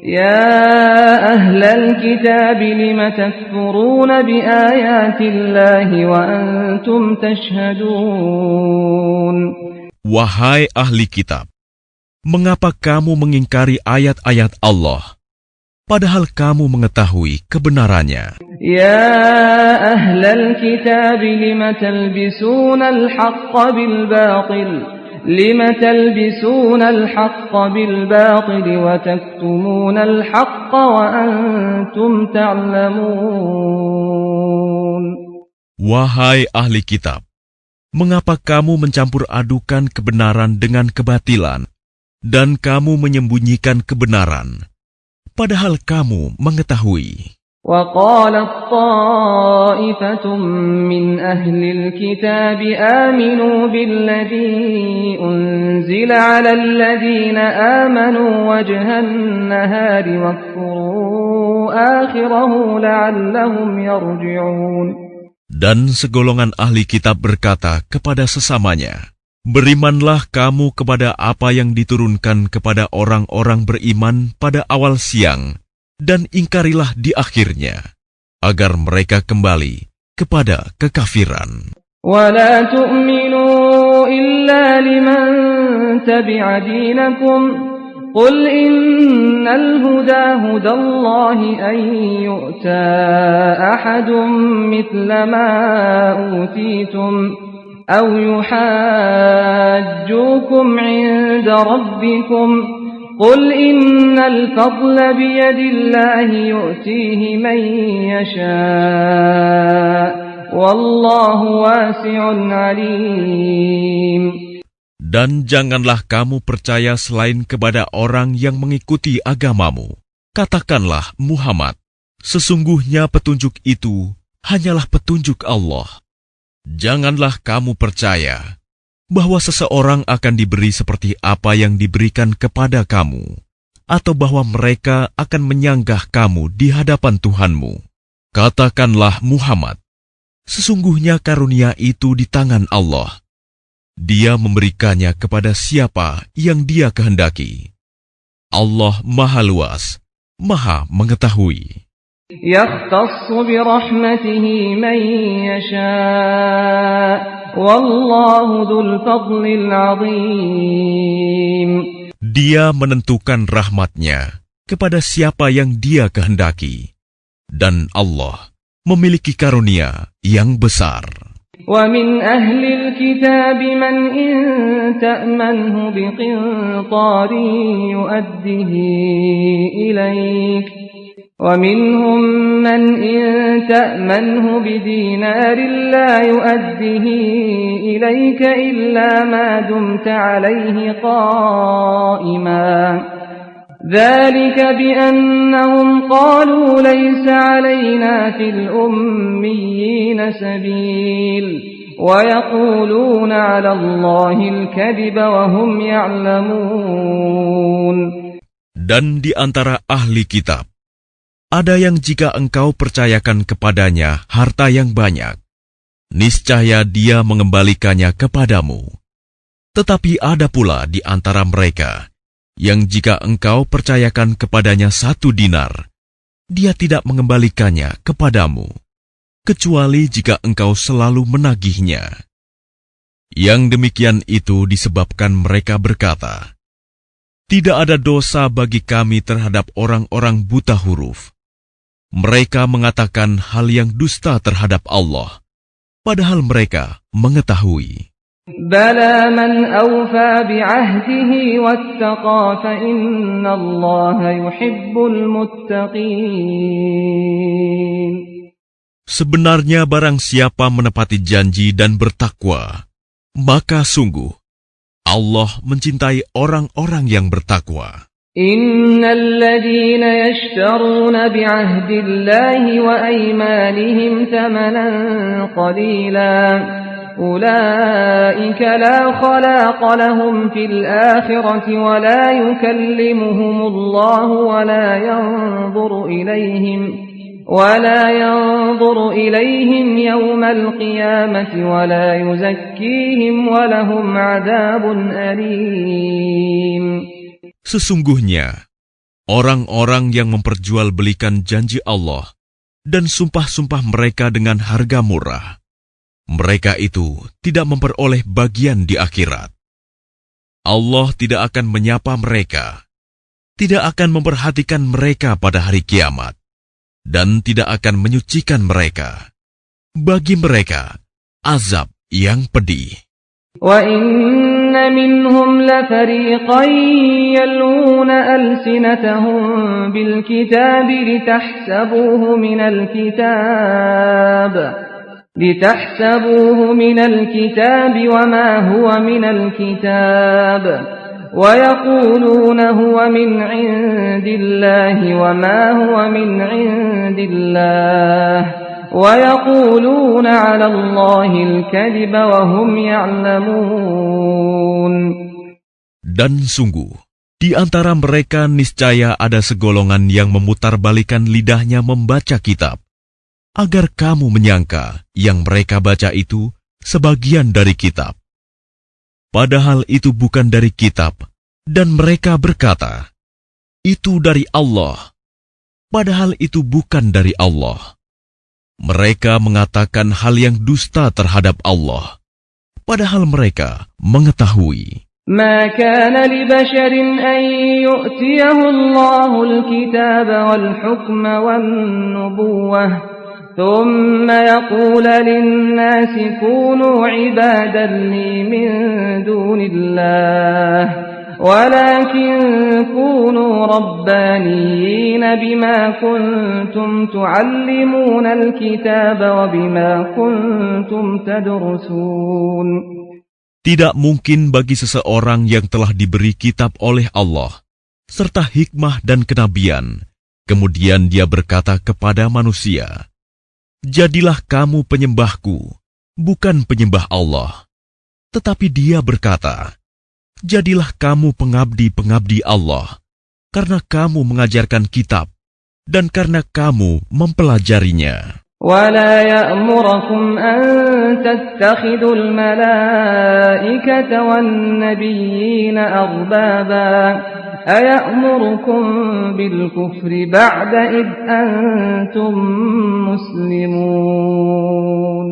يا أهل الكتاب لم تكفرون بآيات الله وأنتم تشهدون. Wahai ahli kitab, mengapa kamu mengingkari ayat-ayat Allah, padahal kamu mengetahui kebenarannya? يا أهل الكتاب لم تلبسون الحق بالباطل وتكتمون الحق وأنتم تعلمون. Wahai ahli kitab, mengapa kamu mencampur adukan kebenaran dengan kebatilan, dan kamu menyembunyikan kebenaran, padahal kamu mengetahui? وقالت طائفة من أهل الكتاب آمنوا بالذي أنزل على الذين آمنوا وجه النهار واكفروا آخره لعلهم يرجعون. Dan segolongan ahli kitab berkata kepada sesamanya, berimanlah kamu kepada apa yang diturunkan kepada orang-orang beriman pada awal siang, dan ingkarilah di akhirnya, agar mereka kembali kepada kekafiran. وَلَا تُؤْمِنُوا إِلَّا لِمَنْ تَبِعَ دِينَكُمْ قُلْ إِنَّ الْهُدَى هُدَى اللَّهِ أَنْ يُؤْتَى أَحَدٌ مِثْلَ مَا أُوتِيتُمْ أَوْ يُحَاجُّوكُمْ عِنْدَ رَبِّكُمْ قل إن الفضل بيد الله يؤتيه من يشاء والله واسع عليم. Dan janganlah kamu percaya selain kepada orang yang mengikuti agamamu. Katakanlah, Muhammad, sesungguhnya petunjuk itu hanyalah petunjuk Allah. Janganlah kamu percaya bahwa seseorang akan diberi seperti apa yang diberikan kepada kamu, atau bahwa mereka akan menyanggah kamu di hadapan Tuhanmu. Katakanlah, Muhammad, sesungguhnya karunia itu di tangan Allah. Dia memberikannya kepada siapa yang Dia kehendaki. Allah Maha Luas, Maha Mengetahui. يختص برحمته من يشاء والله ذو الفضل العظيم. Dia menentukan rahmatnya kepada siapa yang Dia kehendaki, dan Allah memiliki karunia yang besar. ومن أهل الكتاب من إن تأمنه بقنطار يؤده إليك ومنهم من إن تأمنه بدينار لا يؤده إليك إلا ما دمت عليه قائما ذلك بأنهم قالوا ليس علينا في الأميين سبيل ويقولون على الله الكذب وهم يعلمون. Dan di antara ahli kitab ada yang jika engkau percayakan kepadanya harta yang banyak, niscaya dia mengembalikannya kepadamu. Tetapi ada pula di antara mereka yang jika engkau percayakan kepadanya 1 dinar, dia tidak mengembalikannya kepadamu, kecuali jika engkau selalu menagihnya. Yang demikian itu disebabkan mereka berkata, tidak ada dosa bagi kami terhadap orang-orang buta huruf. Mereka mengatakan hal yang dusta terhadap Allah, padahal mereka mengetahui. Bala man awfa bi'ahdihi wattaqa fa inna Allah yuhibbul muttaqin. Sebenarnya barang siapa menepati janji dan bertakwa, maka sungguh Allah mencintai orang-orang yang bertakwa. Innal ladzina yashtaruna bi'ahdillahi wa aymanihim thamanan qalila ulaika la khalaqa lahum fil akhirati wa la yukallimuhumullahu wa la yanzuru ilayhim yawmal qiyamati wa la yuzakkihim wa lahum 'adzabun alim. Sesungguhnya, Orang-orang yang memperjualbelikan janji Allah dan sumpah-sumpah mereka dengan harga murah, mereka itu tidak memperoleh bagian di akhirat. Allah tidak akan menyapa mereka, tidak akan memperhatikan mereka pada hari kiamat, dan tidak akan menyucikan mereka. Bagi mereka, azab yang pedih. وَإِنَّ مِنْهُمْ لَفَرِيقًا يَلْوُونَ أَلْسِنَتَهُم بِالْكِتَابِ لِتَحْسَبُوهُ مِنَ الْكِتَابِ وَمَا هُوَ مِنَ الْكِتَابِ وَيَقُولُونَ هُوَ مِنْ عِندِ اللَّهِ وَمَا هُوَ مِنْ عِندِ اللَّهِ وَيَقُولُونَ عَلَى اللَّهِ الْكَذِبَ وَهُمْ يَعْلَمُونَ. Dan sungguh, di antara mereka niscaya ada segolongan yang memutarbalikan lidahnya membaca kitab, agar kamu menyangka yang mereka baca itu sebagian dari kitab. Padahal itu bukan dari kitab, dan mereka berkata, itu dari Allah. Padahal itu bukan dari Allah. Mereka mengatakan hal yang dusta terhadap Allah, padahal mereka mengetahui. ما كان لبشر أن يؤتيه الله الكتاب والحكم والنبوة ثم يقول للناس كونوا عبادا لي من دون الله ولكن كونوا ربانيين بما كنتم تعلمون الكتاب وبما كنتم تدرسون. Tidak mungkin bagi seseorang yang telah diberi kitab oleh Allah, serta hikmah dan kenabian, kemudian dia berkata kepada manusia, jadilah kamu penyembahku, bukan penyembah Allah. Tetapi dia berkata, jadilah kamu pengabdi-pengabdi Allah, karena kamu mengajarkan kitab, dan karena kamu mempelajarinya. ولا يأمركم أن تتخذوا الملائكة والنبيين أربابا أيأمركم بالكفر بعد إذ أنتم مسلمون.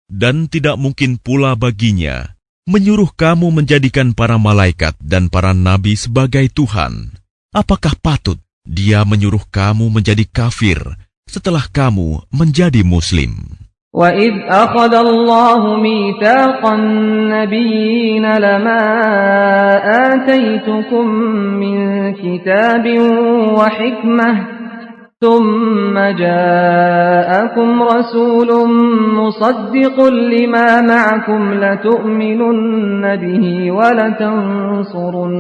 Dan tidak mungkin pula baginya menyuruh kamu menjadikan para malaikat dan para nabi sebagai Tuhan. Apakah patut dia menyuruh kamu menjadi kafir setelah kamu menjadi Muslim? وَإِذْ أَخَذَ اللَّهُ مِيثَاقَ النَّبِيِّينَ لَمَا آتَيْتُكُم مِّن كِتَابٍ وَحِكْمَةٍ ثُمَّ جَاءَكُمْ رَسُولٌ مُصَدِّقٌ لِّمَا مَعَكُمْ لَتُؤْمِنُنَّ بِهِ وَلَتَنصُرُنَّهُ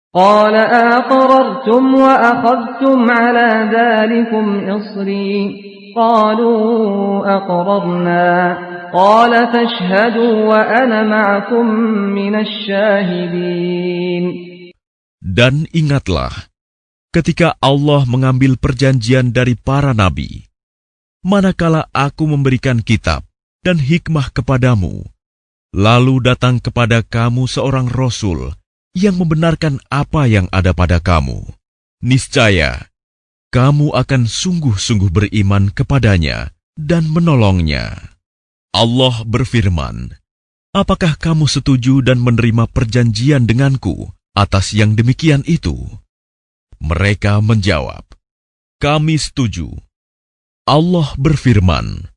قال أقررتم وأخذتم على ذلكم إصري قالوا أقررنا قال فاشهدوا وأنا معكم من الشاهدين. Dan ingatlah, ketika Allah mengambil perjanjian dari para nabi, manakala aku memberikan kitab dan hikmah kepadamu, lalu datang kepada kamu seorang Rasul yang membenarkan apa yang ada pada kamu, niscaya kamu akan sungguh-sungguh beriman kepadanya dan menolongnya. Allah berfirman, apakah kamu setuju dan menerima perjanjian denganku atas yang demikian itu? Mereka menjawab, kami setuju. Allah berfirman,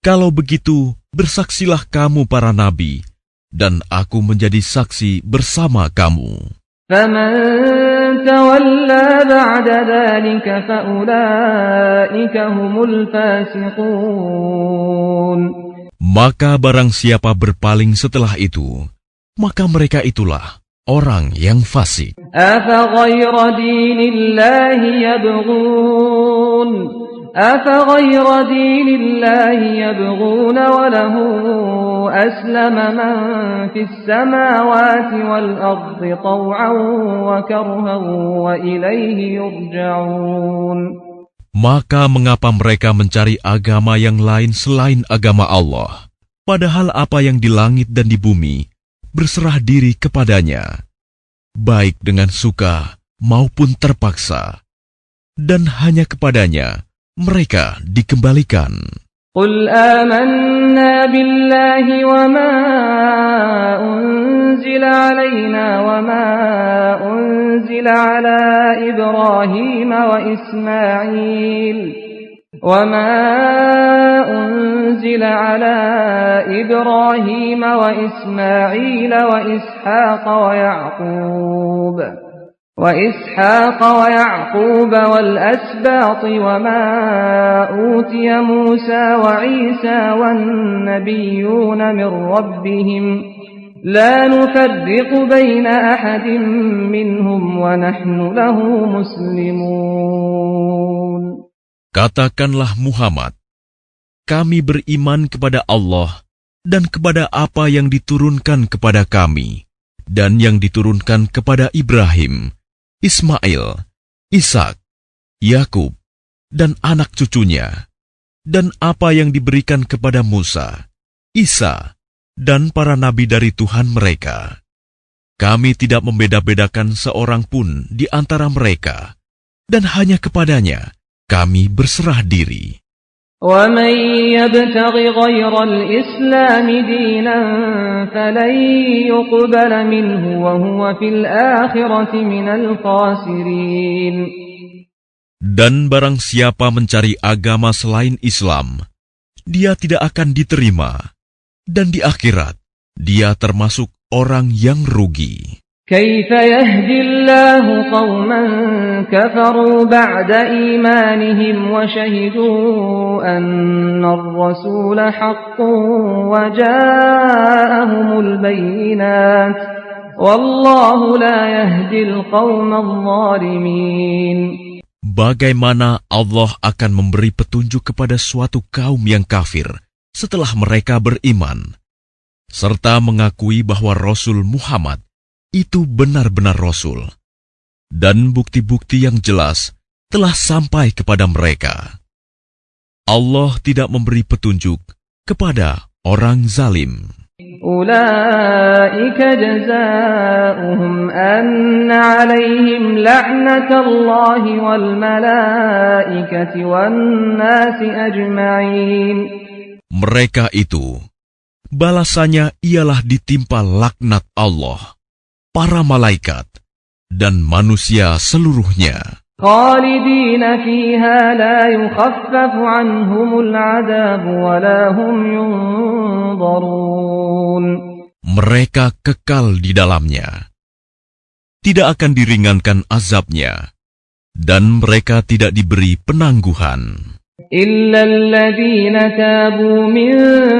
kalau begitu bersaksilah kamu para nabi, dan aku menjadi saksi bersama kamu. فَمَنْ تَوَلَّى بَعْدَ ذَلِكَ فَأُولَئِكَ هُمُ الْفَاسِقُونَ. Maka barang siapa berpaling setelah itu, maka mereka itulah orang yang fasik. أَفَغَيْرَ دِينِ اللَّهِ يَبْغُونَ أَفَغَيْرَ دِينِ اللَّهِ يَبْغُونَ وَلَهُ أَسْلَمَ مَنْ فِي السَّمَاوَاتِ وَالْأَرْضِ طَوْعًا وَكَرْهًا وَإِلَيْهِ يُرْجَعُونَ. Maka mengapa mereka mencari agama yang lain selain agama Allah, padahal apa yang di langit dan di bumi berserah diri kepadanya, baik dengan suka maupun terpaksa, dan hanya kepadanya mereka dikembalikan. قل آمنا بالله وما أنزل علينا وما أنزل على إبراهيم وإسماعيل وإسحاق ويعقوب والأسباط وما أوتي موسى وعيسى والنبيون من ربهم لا نفرق بين أحد منهم ونحن له مسلمون. Katakanlah Muhammad, kami beriman kepada Allah dan kepada apa yang diturunkan kepada kami dan yang diturunkan kepada Ibrahim, Ismail, Ishak, Yakub, dan anak cucunya, dan apa yang diberikan kepada Musa, Isa, dan para nabi dari Tuhan mereka. Kami tidak membeda-bedakan seorang pun di antara mereka, dan hanya kepadanya kami berserah diri. ومن يبتغ غير الإسلام دينا فلن يقبل منه وهو في الآخرة من الخاسرين. Dan barang siapa mencari agama selain Islam, dia tidak akan diterima, dan di akhirat dia termasuk orang yang rugi. كيف يهدي الله قوما كفروا بعد إيمانهم وشهدوا أن الرسول حق وجاءهم البينات والله لا يهدي القوم الظالمين. Bagaimana Allah akan memberi petunjuk kepada suatu kaum yang kafir setelah mereka beriman, serta mengakui bahwa Rasul Muhammad itu benar-benar Rasul, dan bukti-bukti yang jelas telah sampai kepada mereka. Allah tidak memberi petunjuk kepada orang zalim. أولئك جزاؤهم أن عليهم لعنة الله والملائكة والناس أجمعين. Mereka itu, balasannya ialah ditimpa laknat Allah, para malaikat, dan manusia seluruhnya. خالدين فيها لا يخفف عنهم العذاب ولا هم ينظرون. Mereka kekal di dalamnya. Tidak akan diringankan azabnya, dan mereka tidak diberi penangguhan. إلا الذين تابوا من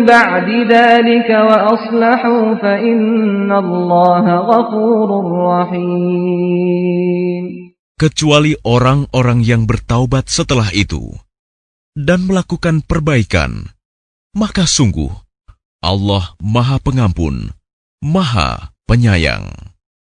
بعد ذلك وأصلحوا فإن الله غفور رحيم. Kecuali orang-orang yang bertaubat setelah itu dan melakukan perbaikan, maka sungguh Allah Maha Pengampun, Maha Penyayang.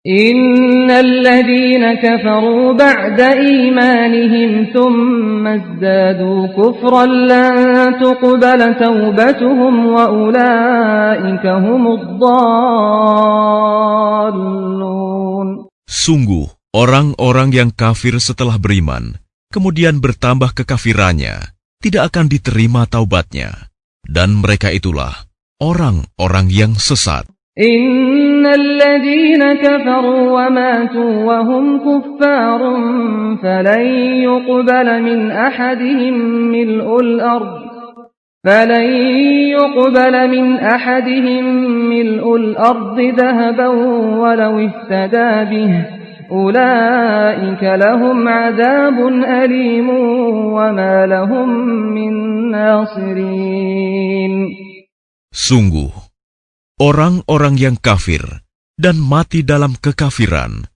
إن الذين كفروا بعد إيمانهم ثم ازدادوا كفرا لن تقبل توبتهم وأولئك هم الضالون. Sungguh, orang-orang yang kafir setelah beriman, kemudian bertambah kekafirannya, tidak akan diterima taubatnya, dan mereka itulah orang-orang yang sesat. إن الذين كفروا وماتوا وهم كفار فلن يقبل من أحدهم ملء الأرض ذهبا ولو افتدى به أولئك لهم عذاب أليم وما لهم من ناصرين. Sungguh, orang-orang yang kafir dan mati dalam kekafiran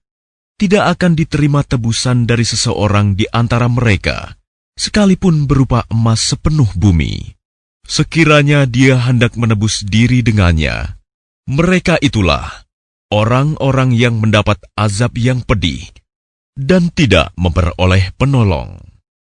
tidak akan diterima tebusan dari seseorang di antara mereka, sekalipun berupa emas sepenuh bumi. Sekiranya dia hendak menebus diri dengannya, mereka itulah orang-orang yang mendapat azab yang pedih dan tidak memperoleh penolong.